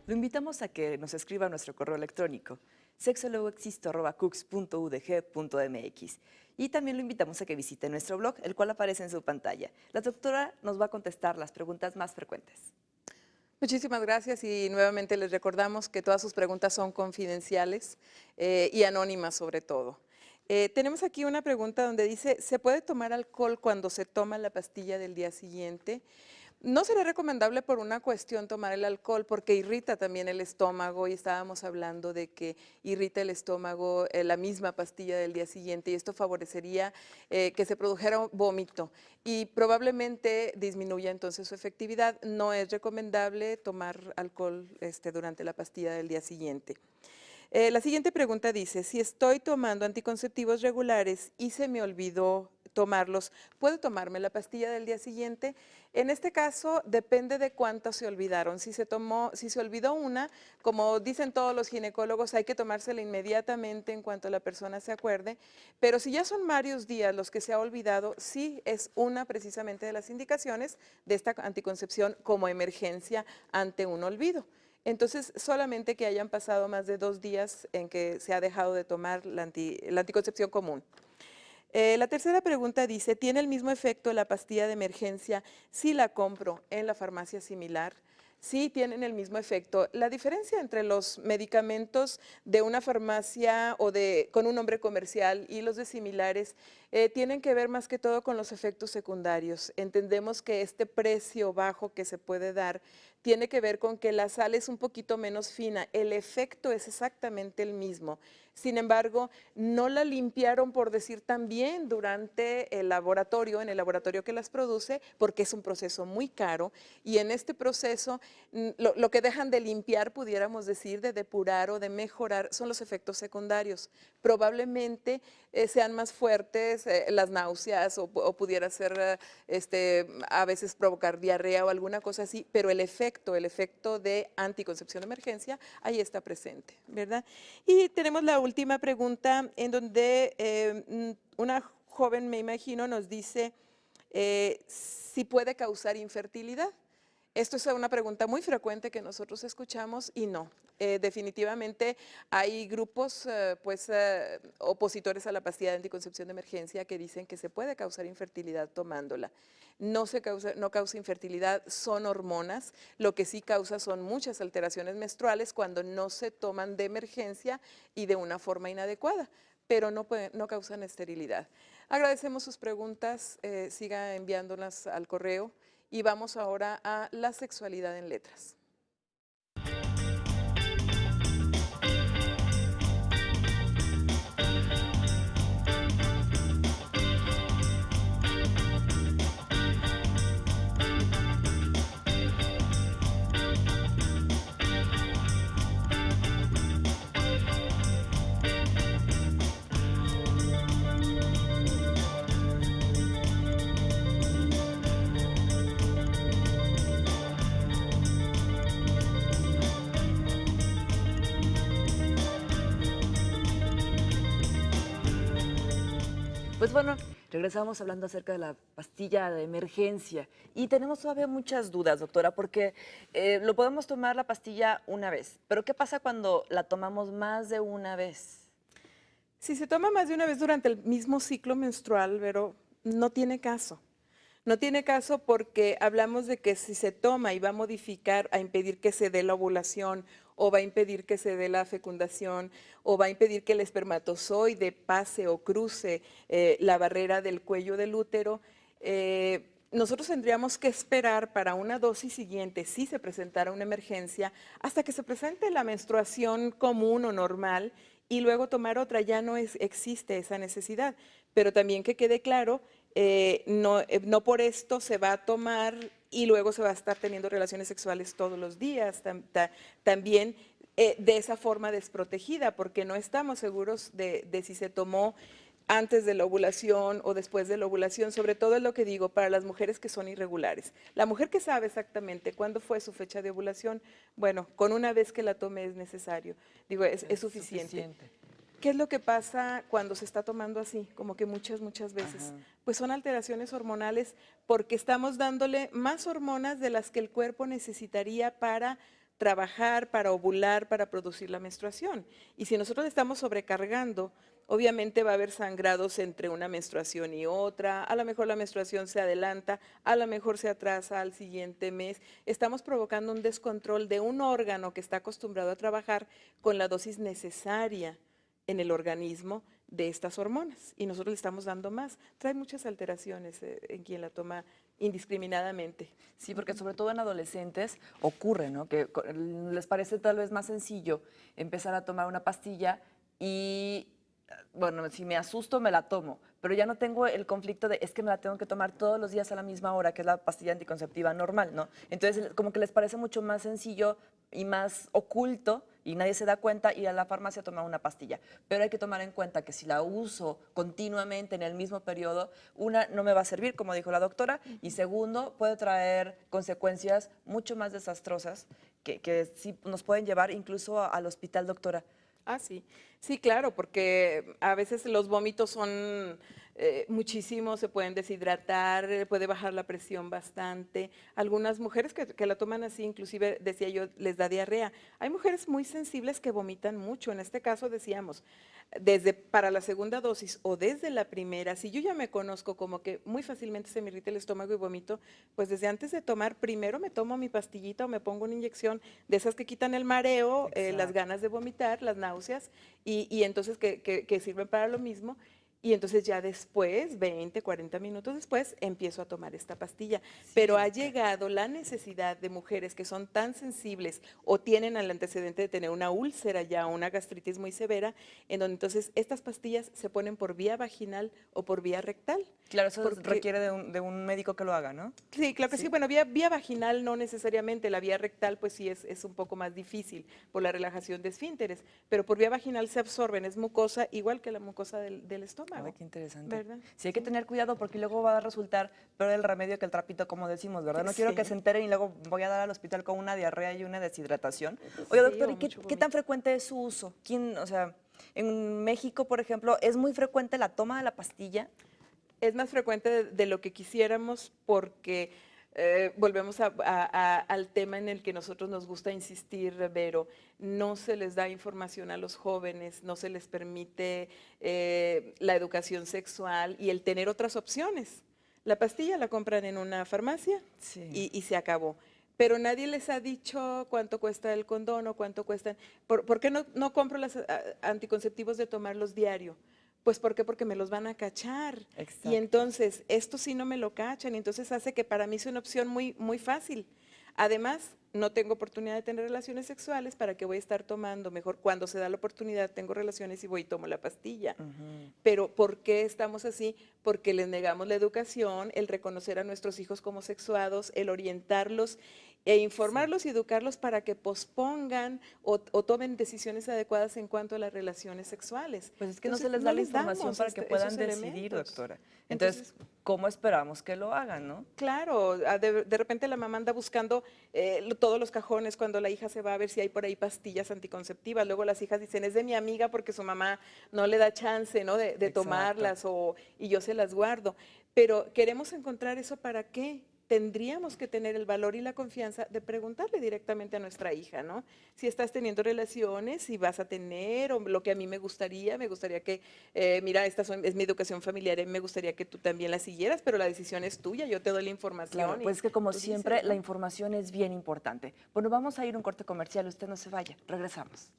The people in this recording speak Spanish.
Lo invitamos a que nos escriba a nuestro correo electrónico sexologoexisto@cux.udg.mx y también lo invitamos a que visite nuestro blog, el cual aparece en su pantalla. La doctora nos va a contestar las preguntas más frecuentes. Muchísimas gracias y nuevamente les recordamos que todas sus preguntas son confidenciales y anónimas sobre todo. Tenemos aquí una pregunta donde dice, ¿se puede tomar alcohol cuando se toma la pastilla del día siguiente? No sería recomendable por una cuestión tomar el alcohol porque irrita también el estómago y estábamos hablando de que irrita el estómago la misma pastilla del día siguiente y esto favorecería que se produjera un vómito y probablemente disminuya entonces su efectividad. No es recomendable tomar alcohol durante la pastilla del día siguiente. La siguiente pregunta dice, si estoy tomando anticonceptivos regulares y se me olvidó tomarlos, ¿puedo tomarme la pastilla del día siguiente? En este caso, depende de cuántas se olvidaron. Si se olvidó una, como dicen todos los ginecólogos, hay que tomársela inmediatamente en cuanto la persona se acuerde, pero si ya son varios días los que se ha olvidado, sí es una precisamente de las indicaciones de esta anticoncepción como emergencia ante un olvido. Entonces, solamente que hayan pasado más de 2 días en que se ha dejado de tomar la anticoncepción común. La tercera pregunta dice, ¿tiene el mismo efecto la pastilla de emergencia si la compro en la farmacia similar? Sí, tienen el mismo efecto. La diferencia entre los medicamentos de una farmacia o con un nombre comercial y los de similares tienen que ver más que todo con los efectos secundarios. Entendemos que este precio bajo que se puede dar tiene que ver con que la sal es un poquito menos fina. El efecto es exactamente el mismo. Sin embargo, no la limpiaron, por decir también, durante el laboratorio, en el laboratorio que las produce, porque es un proceso muy caro y en este proceso lo que dejan de limpiar, pudiéramos decir, de depurar o de mejorar, son los efectos secundarios. Probablemente sean más fuertes las náuseas o pudiera ser a veces provocar diarrea o alguna cosa así, pero el efecto de anticoncepción de emergencia, ahí está presente, ¿verdad? Y tenemos la última pregunta en donde una joven, me imagino, nos dice si puede causar infertilidad. Esto es una pregunta muy frecuente que nosotros escuchamos y no. Definitivamente hay grupos opositores a la pastilla de anticoncepción de emergencia que dicen que se puede causar infertilidad tomándola. No causa infertilidad, son hormonas. Lo que sí causa son muchas alteraciones menstruales cuando no se toman de emergencia y de una forma inadecuada, pero no causan esterilidad. Agradecemos sus preguntas, siga enviándolas al correo. Y vamos ahora a la sexualidad en letras. Pues bueno, regresamos hablando acerca de la pastilla de emergencia y tenemos todavía muchas dudas, doctora, porque lo podemos tomar la pastilla una vez, pero ¿qué pasa cuando la tomamos más de una vez? Si se toma más de una vez durante el mismo ciclo menstrual, pero no tiene caso. No tiene caso porque hablamos de que si se toma y va a modificar, a impedir que se dé la ovulación o va a impedir que se dé la fecundación o va a impedir que el espermatozoide pase o cruce la barrera del cuello del útero, nosotros tendríamos que esperar para una dosis siguiente, si se presentara una emergencia, hasta que se presente la menstruación común o normal y luego tomar otra. Ya no existe esa necesidad, pero también que quede claro, no por esto se va a tomar y luego se va a estar teniendo relaciones sexuales todos los días, también de esa forma desprotegida, porque no estamos seguros de si se tomó antes de la ovulación o después de la ovulación. Sobre todo es lo que digo para las mujeres que son irregulares. La mujer que sabe exactamente cuándo fue su fecha de ovulación, bueno, con una vez que la tome es necesario, digo, es suficiente. ¿Qué es lo que pasa cuando se está tomando así? Como que muchas veces. Ajá. Pues son alteraciones hormonales porque estamos dándole más hormonas de las que el cuerpo necesitaría para trabajar, para ovular, para producir la menstruación. Y si nosotros le estamos sobrecargando, obviamente va a haber sangrados entre una menstruación y otra, a lo mejor la menstruación se adelanta, a lo mejor se atrasa al siguiente mes. Estamos provocando un descontrol de un órgano que está acostumbrado a trabajar con la dosis necesaria en el organismo de estas hormonas y nosotros le estamos dando más. Trae muchas alteraciones en quien la toma indiscriminadamente. Sí, porque sobre todo en adolescentes ocurre, ¿no? Que les parece tal vez más sencillo empezar a tomar una pastilla y, bueno, si me asusto me la tomo, pero ya no tengo el conflicto de es que me la tengo que tomar todos los días a la misma hora, que es la pastilla anticonceptiva normal, ¿no? Entonces, como que les parece mucho más sencillo y más oculto y nadie se da cuenta ir a la farmacia a tomar una pastilla. Pero hay que tomar en cuenta que si la uso continuamente en el mismo periodo, una, no me va a servir, como dijo la doctora, y segundo, puede traer consecuencias mucho más desastrosas que sí nos pueden llevar incluso al hospital, doctora. Ah, sí. Sí, claro, porque a veces los vómitos son muchísimos, se pueden deshidratar, puede bajar la presión bastante. Algunas mujeres que la toman así, inclusive decía yo, les da diarrea. Hay mujeres muy sensibles que vomitan mucho. En este caso decíamos, desde para la segunda dosis o desde la primera, si yo ya me conozco como que muy fácilmente se me irrita el estómago y vomito, pues desde antes de tomar, primero me tomo mi pastillita o me pongo una inyección de esas que quitan el mareo, las ganas de vomitar, las náuseas, y entonces que sirven para lo mismo. Y entonces ya después, 20, 40 minutos después, empiezo a tomar esta pastilla. Sí, Pero ha llegado la necesidad de mujeres que son tan sensibles o tienen el antecedente de tener una úlcera ya, una gastritis muy severa, en donde entonces estas pastillas se ponen por vía vaginal o por vía rectal. Claro, eso Porque requiere de un médico que lo haga, ¿no? sí, claro que sí. Bueno, vía vaginal no necesariamente, la vía rectal pues sí es un poco más difícil por la relajación de esfínteres, pero por vía vaginal se absorben, es mucosa igual que la mucosa del estómago. Ay, qué interesante. ¿Verdad? Sí, hay que tener cuidado porque luego va a resultar peor el remedio que el trapito, como decimos, ¿verdad? No quiero Sí. que se enteren y luego voy a dar al hospital con una diarrea y una deshidratación. Oye, Sí, doctor, o ¿y mucho qué tan vómito. frecuente es su uso? ¿Quién, o sea, en México, por ejemplo, es muy frecuente la toma de la pastilla? Es más frecuente de lo que quisiéramos porque volvemos al tema en el que nosotros nos gusta insistir, Vero, no se les da información a los jóvenes, no se les permite la educación sexual y el tener otras opciones. La pastilla la compran en una farmacia Sí. y se acabó. Pero nadie les ha dicho cuánto cuesta el condón o cuánto cuestan. ¿Por qué no compro los anticonceptivos de tomarlos diario? Pues ¿por qué? Porque me los van a cachar. Y Exacto. entonces, esto sí no me lo cachan, y entonces hace que para mí sea una opción muy fácil. Además, no tengo oportunidad de tener relaciones sexuales, ¿para qué voy a estar tomando? Mejor cuando se da la oportunidad tengo relaciones y voy y tomo la pastilla. Pero ¿por qué estamos así? Porque les negamos la educación, el reconocer a nuestros hijos como sexuados, el orientarlos e informarlos y educarlos para que pospongan o tomen decisiones adecuadas en cuanto a las relaciones sexuales. Pues es que no se Entonces, les da la les información damos para que esos puedan decidir, elementos. doctora. Entonces, ¿cómo esperamos que lo hagan, no? Claro, de repente la mamá anda buscando todos los cajones cuando la hija se va a ver si hay por ahí pastillas anticonceptivas. Luego las hijas dicen, es de mi amiga porque su mamá no le da chance, ¿no? de Exacto. tomarlas y yo se las guardo. Pero queremos encontrar eso para qué. Tendríamos que tener el valor y la confianza de preguntarle directamente a nuestra hija, ¿no? Si estás teniendo relaciones, si vas a tener, o lo que a mí me gustaría que, mira, es mi educación familiar, me gustaría que tú también la siguieras, pero la decisión es tuya, yo te doy la información Claro, y pues es que como tú siempre, dices, la ¿no? información es bien importante. Bueno, vamos a ir a un corte comercial, usted no se vaya, regresamos.